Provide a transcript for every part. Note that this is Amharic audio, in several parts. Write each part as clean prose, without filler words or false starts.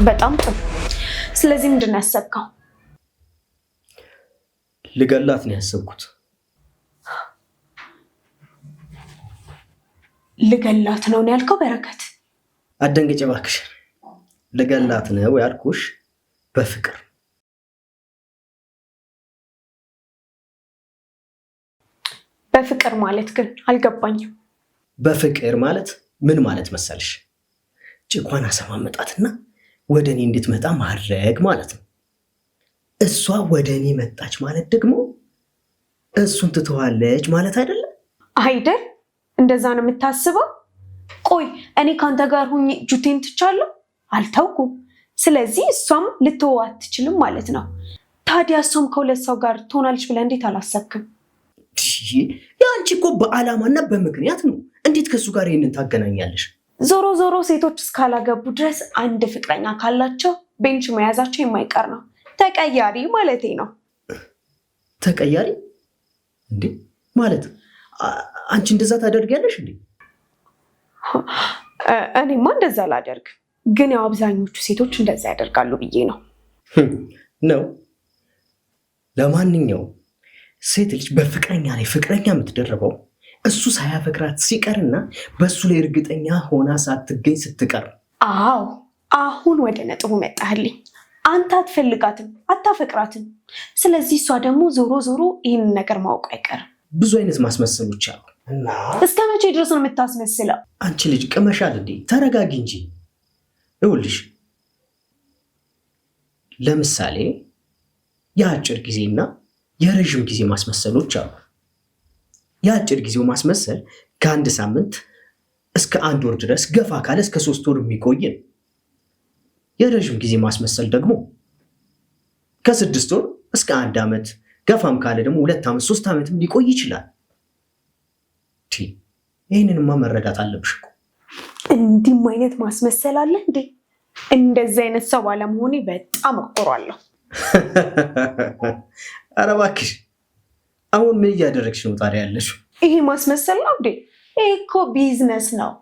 በጣም ጥሩ። ስለዚህ ምንድን ነው ያሰብከው? ልገላት ነው ያሰብኩት። ልገላት ነው ያልከው በረከት? አደንግጬ እባክሽ። ልገላት ነው ያልኩሽ በፍቅር። በፍቅር ማለት ግን አልገባኝም። በፍቅር ማለት ምን ማለት መሰልሽ? ጭቋን አሰማመጣትና ወደ እኔ እንድትመጣ ማድረግ ማለት ነው። እሷ ወደ እኔ መጣች ማለት ደግሞ እሱን ትተዋለች ማለት አይደለም አይደል? እንደዛ ነው የምታስበው? ቆይ እኔ ካንተ ጋር ሁኜ ጁቴን ትቻለሁ? አልተውኩም። ስለዚህ እሷም ልትወው አትችልም ማለት ነው። ታዲያ እሷም ከሁለት ሰው ጋር ትሆናለች ብለህ እንዴት አላሰብክም? ያንቺ እኮ በዓላማና በምክንያት ነው። እንዴት ከሱ ጋር ይህንን ታገናኛለሽ? ዞሮ ዞሮ ሴቶች እስካላገቡ ድረስ አንድ ፍቅረኛ ካላቸው ቤንች መያዛቸው የማይቀር ነው። ተቀያሪ ማለቴ ነው። ተቀያሪ እንዴ? ማለት አንቺ እንደዛ ታደርጊያለሽ እንዴ? እኔማ እንደዛ ላደርግ፣ ግን ያው አብዛኞቹ ሴቶች እንደዛ ያደርጋሉ ብዬ ነው። ነው። ለማንኛውም ሴት ልጅ በፍቅረኛ ላይ ፍቅረኛ የምትደረበው እሱ ሳያፈቅራት ሲቀርና በእሱ ላይ እርግጠኛ ሆና ሳትገኝ ስትቀር። አዎ፣ አሁን ወደ ነጥቡ መጣህልኝ። አንተ አትፈልጋትም፣ አታፈቅራትም። ስለዚህ እሷ ደግሞ ዞሮ ዞሮ ይህንን ነገር ማወቅ አይቀርም። ብዙ አይነት ማስመሰሎች አሉ እና እስከ መቼ ድረስ ነው የምታስመስለው? አንቺ ልጅ ቅመሻል እንዴ? ተረጋጊ እንጂ። ይኸውልሽ ለምሳሌ የአጭር ጊዜና የረዥም ጊዜ ማስመሰሎች አሉ። የአጭር ጊዜው ማስመሰል ከአንድ ሳምንት እስከ 1 ወር ድረስ፣ ገፋ ካለ እስከ 3 ወር የሚቆይ ነው። የረዥም ጊዜ ማስመሰል ደግሞ ከ6 ወር እስከ 1 ዓመት፣ ገፋም ካለ ደግሞ 2 ዓመት 3 ዓመትም ሊቆይ ይችላል። ይህንንማ መረዳት አለብሽ እኮ። እንዲህም አይነት ማስመሰል አለ እንዴ? እንደዚህ አይነት ሰው ባለመሆኔ በጣም እኮራለሁ። ኧረ እባክሽ፣ አሁን ምን እያደረግሽ ነው ታዲያ ያለሽው? ይሄ ማስመሰል ነው እንዴ? ይሄ እኮ ቢዝነስ ነው።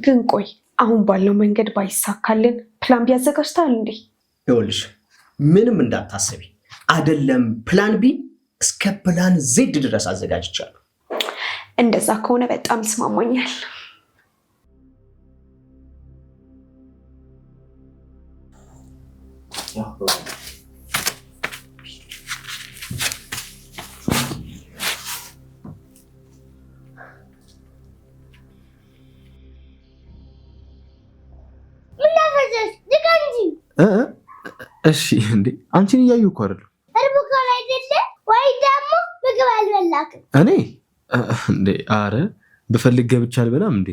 ግን ቆይ አሁን ባለው መንገድ ባይሳካልን ፕላን ቢ አዘጋጅተሃል እንዴ? ይኸውልሽ ምንም እንዳታስቢ፣ አይደለም ፕላን ቢ እስከ ፕላን ዜድ ድረስ አዘጋጅቻለሁ። እንደዛ ከሆነ በጣም ይስማማኛል። እሺ እንዴ አንቺን እያዩ እኮ አይደለም። እርብኮላ አይደለ ወይ? ደግሞ ምግብ አልበላክም እኔ እንዴ? አረ ብፈልግ ገብቻ አልበላም እንዴ?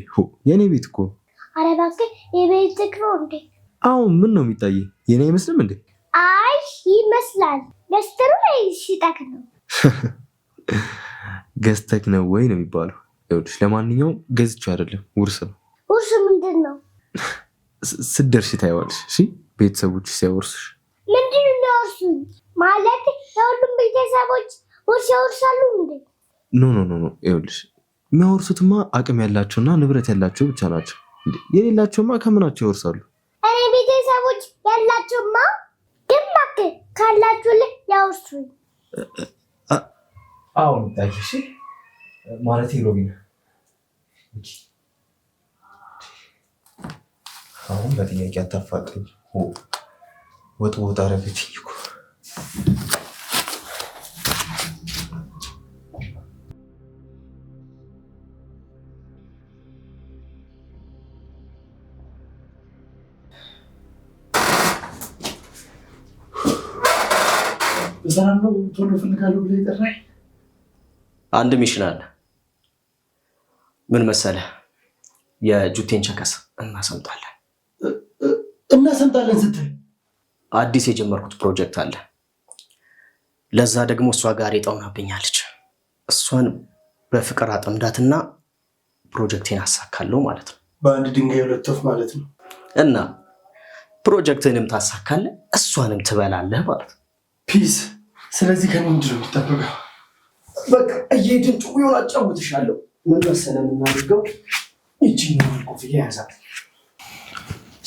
የኔ ቤት እኮ። አረ እባክህ የቤት ትክሮ እንዴ? አሁን ምን ነው የሚታየኝ? የኔ አይመስልም እንዴ? አይ ይመስላል። ገዝተሩ ላይ ሲጠክ ነው። ገዝተክ ነው ወይ ነው የሚባለው? ይኸውልሽ ለማንኛውም ገዝቼ አይደለም፣ ውርስ ነው። ውርስ ምንድን ነው? ስትደርሺ ታይዋለሽ። እሺ ቤተሰቦች ሲያወርሱሽ። ምንድን ነው የሚያወርሱኝ? ማለት የሁሉም ቤተሰቦች ውርስ ያወርሳሉ እንዴ? ኖ ኖ ኖ ኖ። ይኸውልሽ የሚያወርሱትማ አቅም ያላቸውና ንብረት ያላቸው ብቻ ናቸው። የሌላቸውማ ከምናቸው ይወርሳሉ? እኔ ቤተሰቦች ያላቸውማ ግን እባክህ ካላችሁ ላይ ያወርሱኝ። አሁን ታይሽ ማለት ሮቢና አሁን በጥያቄ አታፋጠኝ። ወጥ ወጥ አረገችኝ እኮ። በሰላም ነው ቶሎ እፈልጋለሁ ብለህ የጠራኸኝ? አንድ ሚሽን አለ። ምን መሰለህ? የጁቴን ቸከስ እናሰምጣለን። እናሰምጣለን ስትል? አዲስ የጀመርኩት ፕሮጀክት አለ። ለዛ ደግሞ እሷ ጋር የጠውናብኛለች። እሷን በፍቅር አጠምዳትና ፕሮጀክቴን አሳካለሁ ማለት ነው። በአንድ ድንጋይ ሁለት ወፍ ማለት ነው። እና ፕሮጀክትንም ታሳካለህ፣ እሷንም ትበላለህ ማለት ነው። ፒስ። ስለዚህ ከኔ ምንድን ነው የሚጠበቀው? በቃ እየሄድን ጭውውን አጫውትሻለሁ። ምን መሰለህ የምናደርገው? ይቺኛውን ኮፍያ ያዛት።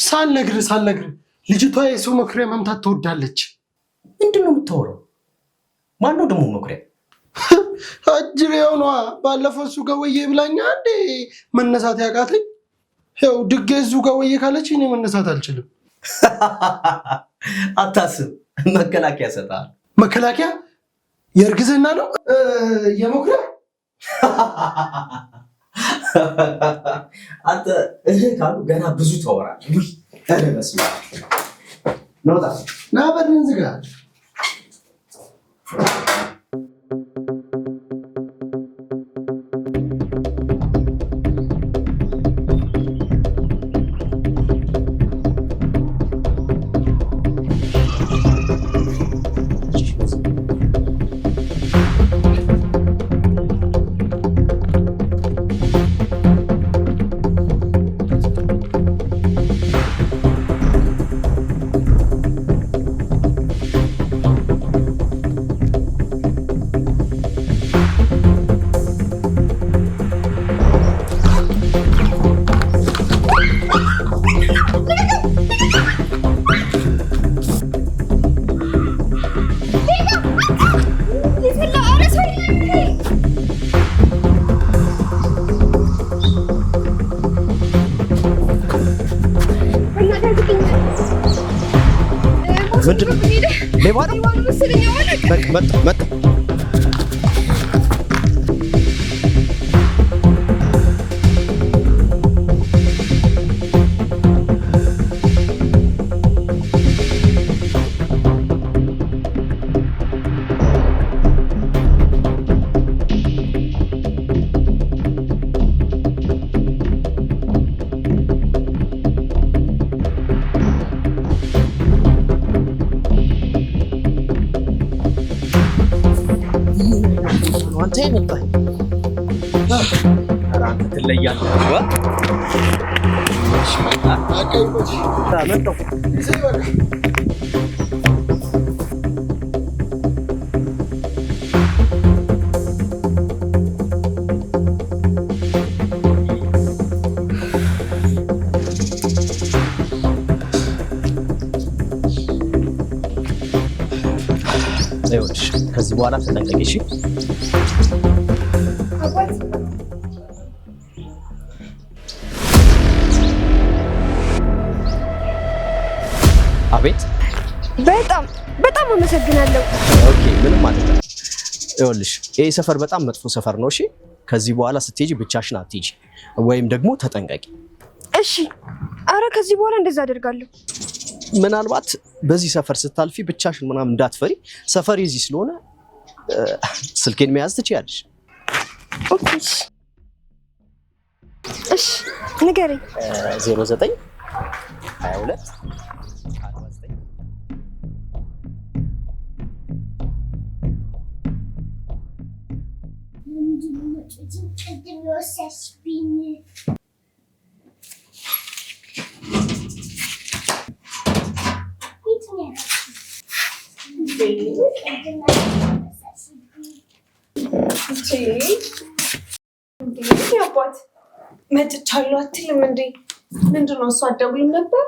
ሳልነግርህ ልጅቷ የሰው መኩሪያ መምታት ትወዳለች። ምንድን ነው የምታወራው? ማነው ደግሞ መኩሪያ? አጅሬው ነዋ። ባለፈው እሱ ጋር ወዬ ብላኛ እንዴ መነሳት ያቃተኝ። ያው ድጌ እሱ ጋር ወዬ ካለች እኔ መነሳት አልችልም። አታስብ፣ መከላከያ ሰጣል። መከላከያ የእርግዝና ነው የመኩሪያ። አንተ ካሉ ገና ብዙ ታወራለህ። በስመ አብ ነውጣ ና በርን ዝጋ። መጣ ከዚህ በኋላ ተጠንቀቂ እሺ። አቤት። በጣም አመሰግናለሁ። ኦኬ ምንም ማለት ነው። ይኸውልሽ ይሄ ሰፈር በጣም መጥፎ ሰፈር ነው። እሺ ከዚህ በኋላ ስትሄጂ ብቻሽን አትሄጂ፣ ወይም ደግሞ ተጠንቀቂ። እሺ። አረ ከዚህ በኋላ እንደዛ አደርጋለሁ። ምናልባት በዚህ ሰፈር ስታልፊ ብቻሽን ምናምን እንዳትፈሪ። ሰፈር እዚህ ስለሆነ ስልኬን መያዝ ትችያለሽ። ኦኬ እሺ ንገረኝ። 09 22 አባት መጥቻለሁ አትልም እንዴ? ምንድን ነው እሱ አትደውልም ነበር?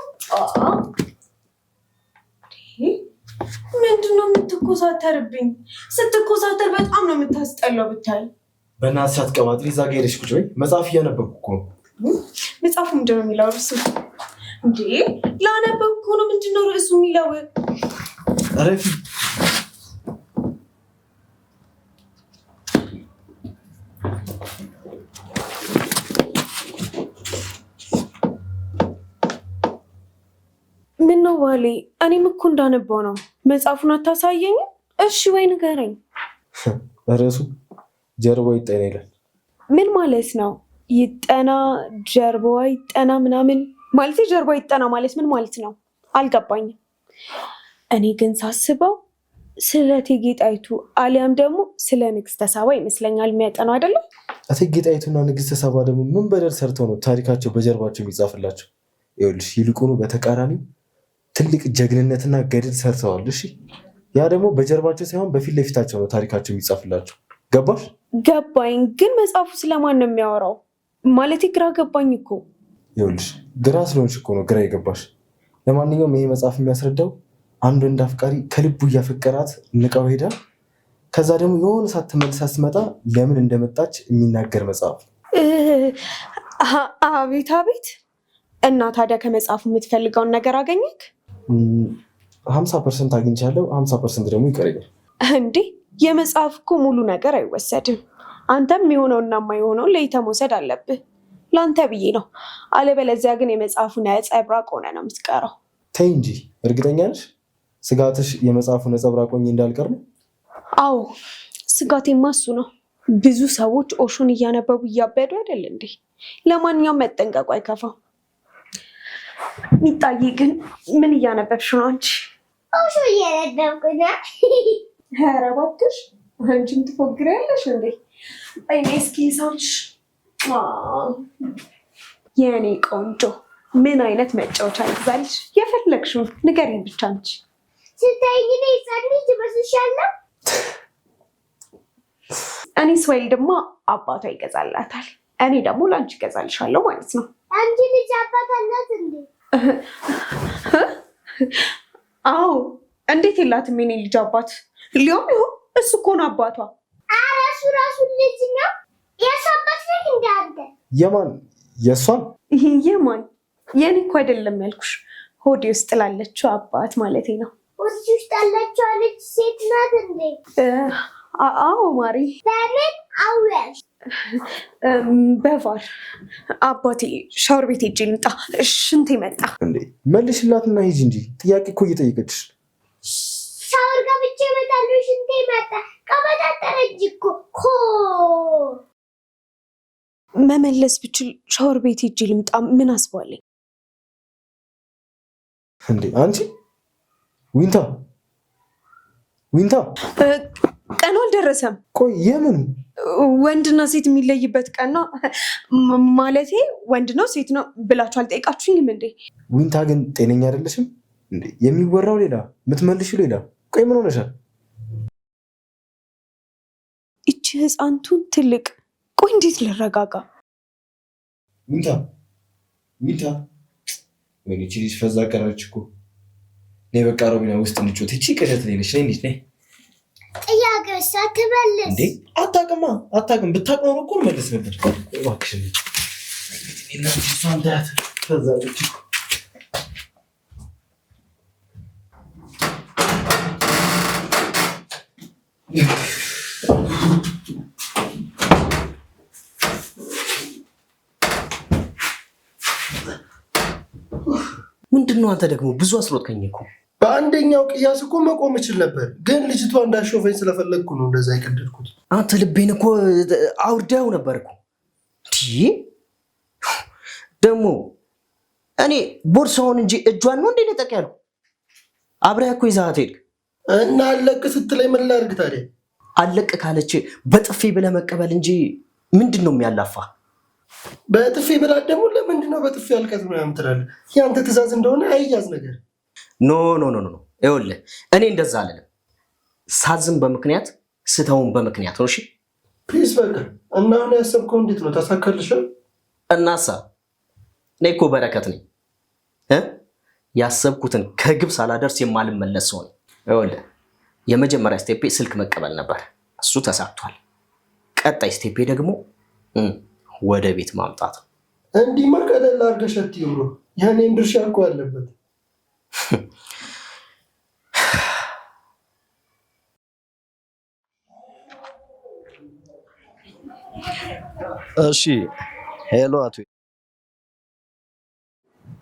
ምንድን ነው የምትኮሳተርብኝ? ስትኮሳተር በጣም ነው የምታስጠላው ብታይ። በእናትሽ አትቀባጥሪ፣ እዛ ጋ ሄደሽ ቁጭ በይ። መጽሐፍ እያነበብኩ እኮ ነው። መጽሐፉ ምንድን ነው የሚለው ርዕሱ? እንዴ ላነበብኩ እኮ ነው። ምንድን ነው ርዕሱ የሚለው? ረፊ ምን ነው ባሌ? እኔም እኮ እንዳነበው ነው። መጽሐፉን አታሳየኝም? እሺ ወይ ንገረኝ። ርዕሱ ጀርባው ይጠና ይላል። ምን ማለት ነው? ይጠና ጀርባዋ ይጠና ምናምን ማለት ጀርባዋ ይጠና ማለት ምን ማለት ነው? አልገባኝም። እኔ ግን ሳስበው ስለ እቴጌ ጣይቱ አሊያም ደግሞ ስለ ንግስተ ሳባ ይመስለኛል የሚያጠናው አይደለም? እቴጌ ጣይቱና ንግስተ ሳባ ደግሞ ምን በደል ሰርተው ነው ታሪካቸው በጀርባቸው የሚጻፍላቸው? ይኸውልሽ ይልቁኑ በተቃራኒ ትልቅ ጀግንነትና ገድል ሰርተዋል። እሺ ያ ደግሞ በጀርባቸው ሳይሆን በፊት ለፊታቸው ነው ታሪካቸው የሚጻፍላቸው። ገባሽ? ገባኝ። ግን መጽሐፉ ስለማን ነው የሚያወራው? ማለቴ ግራ ገባኝ እኮ። ይኸውልሽ ግራ ስለሆንሽ እኮ ነው ግራ የገባሽ። ለማንኛውም ይሄ መጽሐፍ የሚያስረዳው አንድ ወንድ አፍቃሪ ከልቡ እያፈቀራት ንቃው ሄዳ ከዛ ደግሞ የሆነ ሰዓት ተመልሳ ስትመጣ ለምን እንደመጣች የሚናገር መጽሐፍ። አቤት አቤት። እና ታዲያ ከመጽሐፉ የምትፈልገውን ነገር አገኘክ? 50% አግኝቻለሁ፣ 50% ደግሞ ይቀረኛል። እንዴ የመጽሐፍ እኮ ሙሉ ነገር አይወሰድም። አንተም የሆነውና የማይሆነውን ለይተህ መውሰድ አለብህ። ለአንተ ብዬ ነው። አለበለዚያ ግን የመጽሐፉ ነጸብራቅ ሆነ ነው የምትቀረው። ተይ እንጂ። እርግጠኛ ነሽ? ስጋትሽ የመጽሐፉ ነጸብራቅ ሆኜ እንዳልቀር ነው? አዎ ስጋቴማ እሱ ነው። ብዙ ሰዎች ኦሾን እያነበቡ እያበዱ አይደል እንዴ? ለማንኛውም መጠንቀቁ አይከፋም። ሚጣዬ ግን ምን እያነበብሽ ነው አንቺ? ኦሾ እያነበብኩ ነው። ኧረ እባክሽ አንቺም ትፎግሪያለሽ እንዴ? እኔ እስኪ ልሳምሽ። የእኔ ቆንጆ ምን አይነት መጫወቻ ይግዛልሽ? የፈለግሽውን ንገሪኝ ብቻ አንቺ። ስታይኝ እኔ ሕፃን ልጅ እመስልሻለሁ? እኔ ስወልድማ አባቷ ይገዛላታል፣ እኔ ደግሞ ለአንቺ ይገዛልሻለሁ ማለት ነው። አንቺ ልጅ አባት አላት እንዴ? አዎ እንዴት የላትም የኔ ልጅ አባት? ሊሆን ይሆን እሱ እኮ ነው አባቷ። ኧረ እሱ ራሱ ልጅ ነው። የእሱ አባት ነህ እንደ አንተ? የማን? የእሷን? የማን? የኔ እኮ አይደለም ያልኩሽ፣ ሆዴ ውስጥ ላለችው አባት ማለቴ ነው። ሆዴ ውስጥ ያለችው ልጅ ሴት ናት እንዴ? አዎ ማሪ። በምን አወቅሽ? በቫር አባቴ ሻወር ቤት ሄጄ ልምጣ፣ ሽንቴ መጣ። እንዴ መልሽላትና ሂጂ እንጂ ጥያቄ እኮ እየጠየቀችሽ። ሻወር ገብቼ እመጣለሁ፣ ሽንቴ መጣ። ቀበጣጠረች እኮ መመለስ ብችል ሻወር ቤት ሄጄ ልምጣ ምን አስባለኝ? እንዴ አንቺ ዊንታ ቀኑ አልደረሰም። ቆይ የምን ወንድና ሴት የሚለይበት ቀን ነው ማለቴ? ወንድ ነው ሴት ነው ብላችሁ አልጠይቃችሁኝም እንዴ? ዊንታ ግን ጤነኛ አይደለሽም እንዴ? የሚወራው ሌላ የምትመልሺው ሌላ። ቆይ ምን ሆነሻል? እቺ ህፃንቱን ትልቅ። ቆይ እንዴት ልረጋጋ? ዊንታ ወይኔ እቺ ልጅ ፈዛ ቀረች እኮ። ነይ በቃ ሮቢና ውስጥ እንጫወት። እቺ ቅዠት ላይ ነሽ። ነይ እንዴ ነይ። ጥያቄው ሳትመልስ እንዴ አታውቅም። ብታውቅ ኖሮ እኮ መልስ ነበር። እባክሽ ምንድነው አንተ ደግሞ ብዙ አስሮጥከኝ እኮ። በአንደኛው ቅያስ እኮ መቆም እችል ነበር፣ ግን ልጅቷ እንዳሾፈኝ ስለፈለግኩ ነው እንደዛ የቀደድኩት። አንተ ልቤን እኮ አውርዳው ነበር እኮ። ደግሞ እኔ ቦርሳውን እንጂ እጇን ነው እንዴ ነጠቅ ያልኩ? አብረህ እኮ ይዛት ሄድክ እና አለቅ ስትለኝ ምን ላድርግ ታዲያ? አለቅ ካለች በጥፊ ብለህ መቀበል እንጂ ምንድን ነው የሚያላፋ? በጥፊ ብላት ደግሞ ለምንድን ነው በጥፊ ያልከት ነው ያምትላለህ? ያንተ ትእዛዝ እንደሆነ አይያዝ ነገር። ኖ ይኸውልህ እኔ እንደዛ አልልም። ሳዝም በምክንያት ስተውን በምክንያት ነው። እሺ ፕሊዝ በቃ። እና አሁን ያሰብከው እንዴት ነው? ታሳካልሻል? እናሳ እኔ እኮ በረከት ነኝ። ያሰብኩትን ከግብ ሳላደርስ የማልመለስ ሰው ነኝ። ይኸውልህ የመጀመሪያ ስቴፔ ስልክ መቀበል ነበር፣ እሱ ተሳክቷል። ቀጣይ ስቴፔ ደግሞ ወደ ቤት ማምጣት ነው። እንዲህ ቀለል አድርገሽ አትይው ብሎ ያኔም ድርሻ እኮ አለበት። እሺ ሄሎ አቶ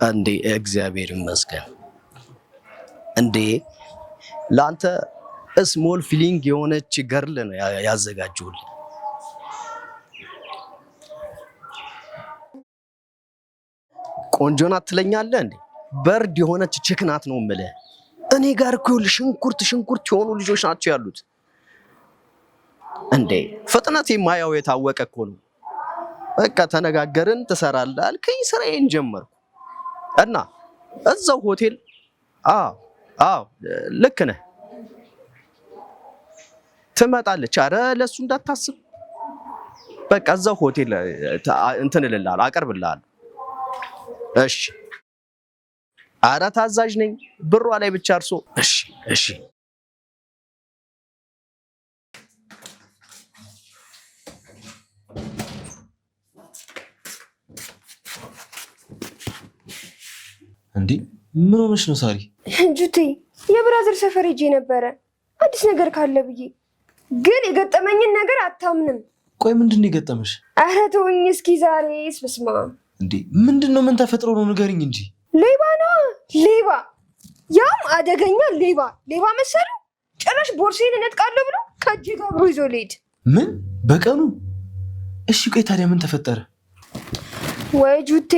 እንዴ፣ እግዚአብሔር ይመስገን። እንዴ ለአንተ ስሞል ፊሊንግ የሆነች ገርል ነው ያዘጋጁልህ። ቆንጆ ናት ትለኛለህ እንዴ? በርድ የሆነች ችክናት ነው የምልህ። እኔ ጋር እኮ ሽንኩርት የሆኑ ልጆች ናቸው ያሉት። እንዴ ፍጥነት የማያው የታወቀ እኮ ነው። በቃ ተነጋገርን፣ ትሰራለህ አልከኝ፣ ስራዬን ጀመርኩ እና እዛው ሆቴል። አዎ ልክ ነህ፣ ትመጣለች። አረ ለሱ እንዳታስብ፣ በቃ እዛው ሆቴል እንትን እልልሃለሁ፣ አቀርብልሃለሁ። እሺ አረ ታዛዥ ነኝ ብሯ ላይ ብቻ እርሶ። እሺ እሺ። እንዴ ምን ሆነሽ ነው ሳሪ? ጁቴ የብራዘር ሰፈር ሄጄ ነበረ አዲስ ነገር ካለ ብዬ፣ ግን የገጠመኝን ነገር አታምንም። ቆይ ምንድን ነው የገጠመሽ? ኧረ ተውኝ እስኪ ዛሬ ስብስማ። እንዴ ምንድን ነው? ምን ተፈጥሮ ነው ንገሪኝ እንጂ። ሌባ ነው ሌባ፣ ያም አደገኛ ሌባ። ሌባ መሰሉ ጭራሽ ቦርሴን እነጥቃለሁ ብሎ ከእጄ ጋር አብሮ ይዞ ሊሄድ። ምን በቀኑ? እሺ ቆይ ታዲያ ምን ተፈጠረ? ወይ ጁቴ፣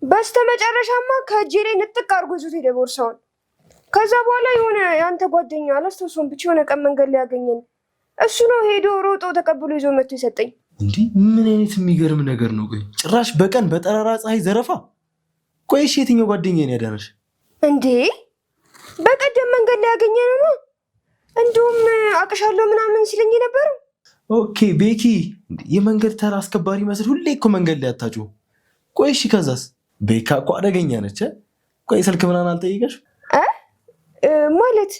በስተመጨረሻማ ከእጄ ላይ ንጥቅ አድርጎ ይዞት ሄደ ቦርሳውን። ከዛ በኋላ የሆነ የአንተ ጓደኛ አላስታውሰውም፣ ብቻ የሆነ ቀን መንገድ ላይ ያገኘን እሱ ነው ሄዶ ሮጦ ተቀብሎ ይዞ መጥቶ የሰጠኝ። እንዲህ ምን አይነት የሚገርም ነገር ነው! ቆይ ጭራሽ በቀን በጠራራ ፀሐይ ዘረፋ! ቆይ እሺ የትኛው ጓደኛ ነው ያዳነሽ? እንዴ በቀደም መንገድ ላይ ያገኘን ነው። እንዲሁም አቅሻለሁ ምናምን ሲለኝ ነበረው። ኦኬ ቤኪ፣ የመንገድ ተራ አስከባሪ መስል ሁሌ እኮ መንገድ ላይ አታጩ። ቆይ እሺ ከዛስ? ቤካ እኮ አደገኛ ነች። ቆይ ስልክ ምናምን አልጠየቀሽ ማለት?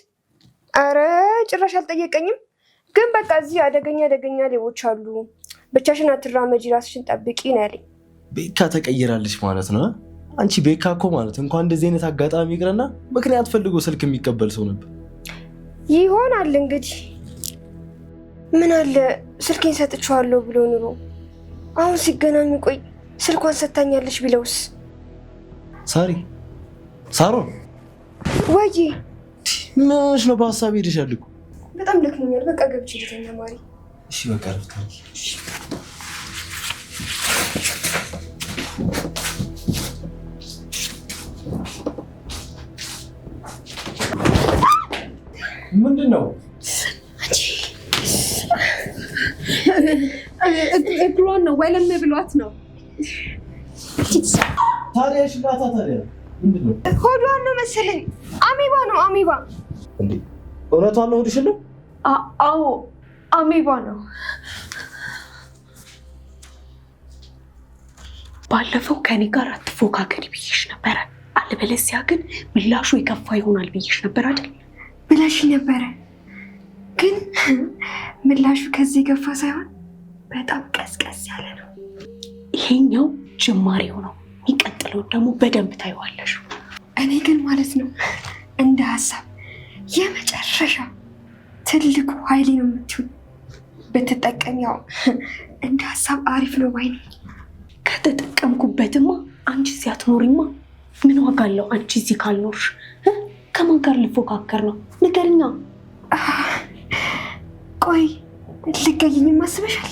አረ ጭራሽ አልጠየቀኝም። ግን በቃ እዚህ አደገኛ ሌቦች አሉ፣ ብቻሽን አትራመጂ፣ ራስሽን ጠብቂ ነው ያለኝ። ቤካ ተቀይራለች ማለት ነው። አንቺ ቤካ እኮ ማለት እንኳን እንደዚህ አይነት አጋጣሚ ይቅርና ምክንያት ፈልጎ ስልክ የሚቀበል ሰው ነበር። ይሆናል እንግዲህ። ምን አለ ስልኬን ሰጥቼዋለሁ ብሎ ኑሮ አሁን ሲገናኙ ቆይ ስልኳን ሰታኛለች ቢለውስ? ሳሮን ወይ ምንሽ ነው? በሀሳብ ሄደሻል እኮ። በጣም ደክሞኛል። በቃ ገብቼ ልተኛ ማሪ። እሺ በቃ ረፍታ። ምንድን ነው? እግሯን ነው ወለም ብሏት ነው። ታዲያ ሽላታ ታዲያ ምንድን ነው? ሆዷን ነው መሰለኝ። አሜባ ነው አሜባ። እንዴ እውነቷን ነው? ሆድሽን ነው? አዎ አሜባ ነው። ባለፈው ከኔ ጋር አትፎካከሪ ብዬሽ ነበረ፣ አለበለዚያ ግን ምላሹ የከፋ ይሆናል ብዬሽ ነበር አይደል? ብለሽ ነበረ፣ ግን ምላሹ ከዚህ የከፋ ሳይሆን በጣም ቀዝቀዝ ያለ ነው። ይሄኛው ጅማሬው ነው፣ የሚቀጥለው ደግሞ በደንብ ታይዋለሽ። እኔ ግን ማለት ነው እንደ ሀሳብ የመጨረሻ ትልቁ ኃይሌ ነው የምትሆን ብትጠቀም፣ ያው እንደ ሀሳብ አሪፍ ነው ባይ ነኝ። ከተጠቀምኩበትማ አንቺ እዚህ አትኖሪማ። ምን ዋጋ አለው አንቺ እዚህ ካልኖርሽ? ከማን ጋር ልፎካከር ነው? ንገሪኛ። ቆይ ልገይኝ ማስበሻል?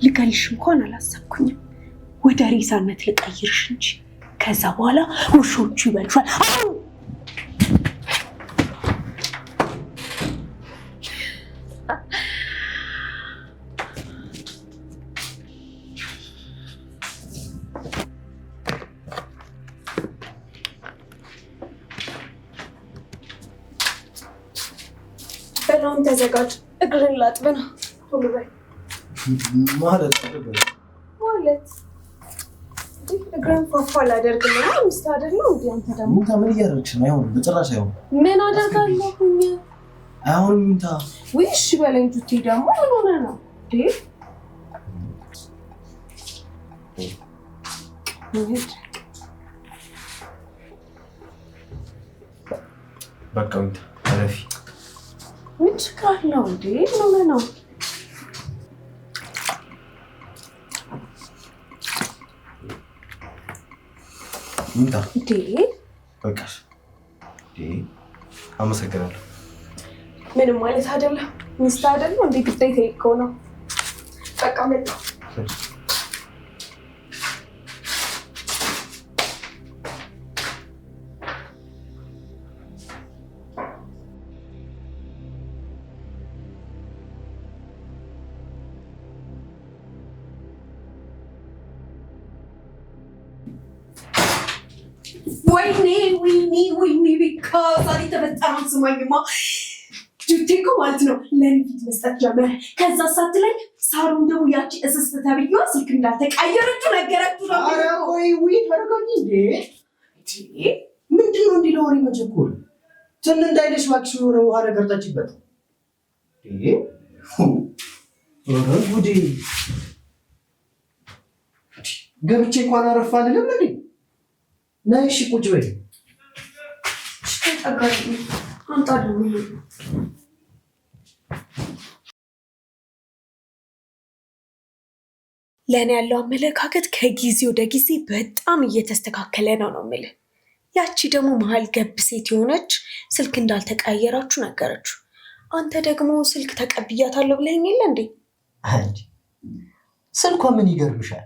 ልገልሽ እንኳን አላሰብኩኝም። ወደ ሬሳነት ልቀይርሽ እንጂ ከዛ በኋላ ውሾቹ ይበልሻል። በላውን ተዘጋጅ፣ እግርን ላጥብ ነው። ቶሎ በይ። ማለት እግርን ፏፏ ላደርግ ነው። ሚስት አይደል ነው እንዴ? አንተ ደግሞ ሙታ ምን እያደረግሽ ነው? አይሆንም፣ በጭራሽ አይሆንም። ምን አደርጋለሁኝ? አይሆንም ሙታ። ውይ እሺ በለኝ። ጁቲ ደግሞ ምን ሆነ ነው እንዴ? በቃ ሙታ አረፊ። ምን ችግር አለው እንዴ? ምን ሆነ ነው? ሙታ እንዴ በቃሽ። አመሰግናለሁ። ምንም ማለት አይደለም። ሚስት አይደለም እንዴ? ግዴታ እኮ ነው። በቃ መጣ። ወይኔ ቤካ ዛሬ ተፈጠረው። ስማኝማ ጁቴ እኮ ማለት ነው ለኔ ፊት መስጠት ጀመረ። ከዛ ሳት ላይ ሳሩን ደግሞ ያቺ እስስት ተብዬዋ ስልክ እንዳልተቀየረችው ነገረችው። ኧረ ወይ ተረጋጊ እንዴ! ምንድነው እንዲህ ለወሬ መቸኮል? ትን እንዳይልሽ እባክሽ የሆነ ውሃ ነገር ጠጪበት። ጉዴ ገብቼ እንኳን አረፍ አልልም እንዴ? ነይ እሺ ቁጭ በይ። ለእኔ ያለው አመለካከት ከጊዜ ወደ ጊዜ በጣም እየተስተካከለ ነው የምልህ። ያቺ ደግሞ መሀል ገብ ሴት የሆነች ስልክ እንዳልተቀያየራችሁ ነገረችው። አንተ ደግሞ ስልክ ተቀብያታለሁ ብለኸኝ የለ እንዴ? ስልኳ ምን ይገርምሻል?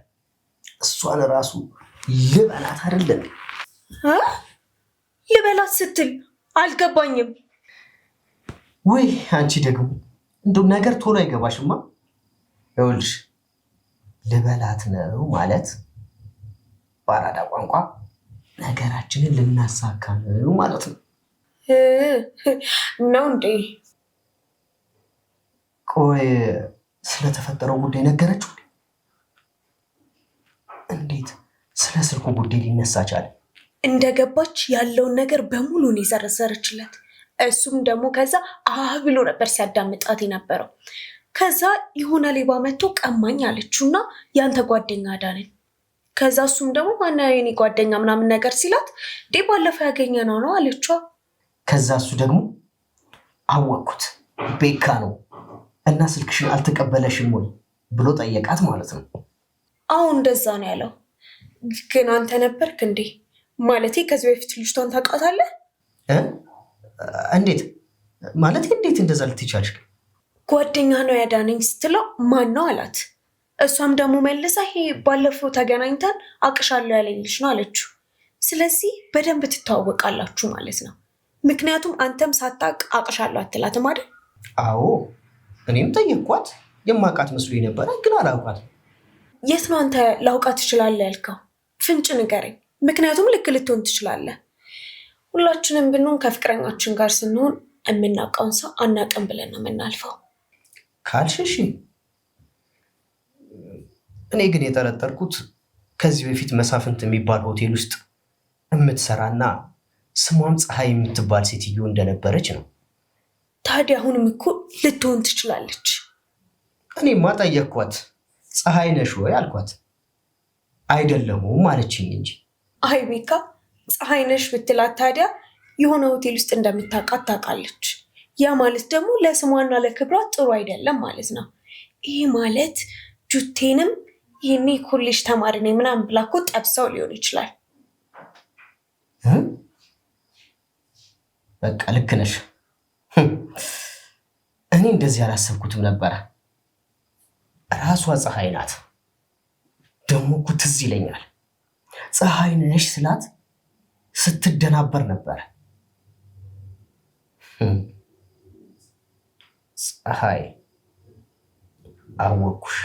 እሷን ራሱ ልበላት አይደለም? ልበላት ስትል አልገባኝም። ወይ አንቺ ደግሞ እንደው ነገር ቶሎ አይገባሽማ። ይኸውልሽ ልበላት ነው ማለት በአራዳ ቋንቋ ነገራችንን ልናሳካ ነው ማለት ነው። ነው እንዴ? ቆይ ስለተፈጠረው ጉዳይ ነገረችው? እንዴት ስለ ስልኩ ጉዳይ ሊነሳ ቻለ? እንደገባች ያለውን ነገር በሙሉ ነው የዘረዘረችለት። እሱም ደግሞ ከዛ ብሎ ነበር ሲያዳምጣት የነበረው። ከዛ የሆነ ሌባ መጥቶ ቀማኝ አለችውና ያንተ ጓደኛ አዳነኝ። ከዛ እሱም ደግሞ ማነው የኔ ጓደኛ ምናምን ነገር ሲላት ባለፈው ያገኘነው ነው አለችዋ። ከዛ እሱ ደግሞ አወቅኩት ቤካ ነው እና ስልክሽን አልተቀበለሽም ወይ ብሎ ጠየቃት ማለት ነው። አሁን እንደዛ ነው ያለው። ግን አንተ ነበርክ እንዴ? ማለቴ ከዚህ በፊት ልጅቷን ታውቃታለህ? እንዴት ማለት እንዴት እንደዛ ልትቻልሽ? ጓደኛ ነው ያዳነኝ ስትለው ማን ነው አላት። እሷም ደግሞ መልሳ ይሄ ባለፈው ተገናኝተን አቅሻለሁ ያለኝ ልጅ ነው አለችው። ስለዚህ በደንብ ትተዋወቃላችሁ ማለት ነው። ምክንያቱም አንተም ሳታውቅ አቅሻለሁ አትላትም አይደል? አዎ እኔም ጠየቅኳት። የማውቃት መስሎኝ ነበረ ግን አላውቃትም። የት ነው አንተ ላውቃት ትችላለህ ያልከው? ፍንጭ ንገረኝ። ምክንያቱም ልክ ልትሆን ትችላለህ። ሁላችንም ብንሆን ከፍቅረኛችን ጋር ስንሆን የምናውቀውን ሰው አናውቅም ብለን ነው የምናልፈው። ካልሽሽ እኔ ግን የጠረጠርኩት ከዚህ በፊት መሳፍንት የሚባል ሆቴል ውስጥ የምትሰራና ስሟም ፀሐይ የምትባል ሴትዮ እንደነበረች ነው። ታዲያ አሁንም እኮ ልትሆን ትችላለች። እኔማ ጠየቅኳት። ፀሐይ ነሽ ወይ አልኳት። አይደለሁም አለችኝ እንጂ። አይ ቤካ ፀሐይ ነሽ ብትላት ታዲያ የሆነ ሆቴል ውስጥ እንደምታውቃት ታውቃለች። ያ ማለት ደግሞ ለስሟና ለክብሯ ጥሩ አይደለም ማለት ነው። ይህ ማለት ጁቴንም ይህኔ ኮሌጅ ተማሪ ነኝ ምናምን ብላ እኮ ጠብሰው ሊሆን ይችላል። በቃ ልክ ነሽ። እኔ እንደዚህ አላሰብኩትም ነበረ። ራሷ ፀሐይ ናት። ደግሞ እኮ ትዝ ይለኛል ፀሐይ ነሽ ስላት ስትደናበር ነበረ። ፀሐይ አወኩሽ።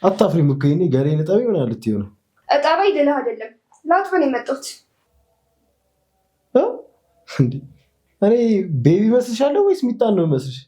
አታፍሪም እኮ ይሄኔ ገሬን እጠቢ ምን አልት ይሆነ? እጠባይ ልልህ አይደለም ላጥበን የመጣሁት። እንዴ እኔ ቤቢ መስልሻለሁ ወይስ ሚጣን ነው መስልሽ?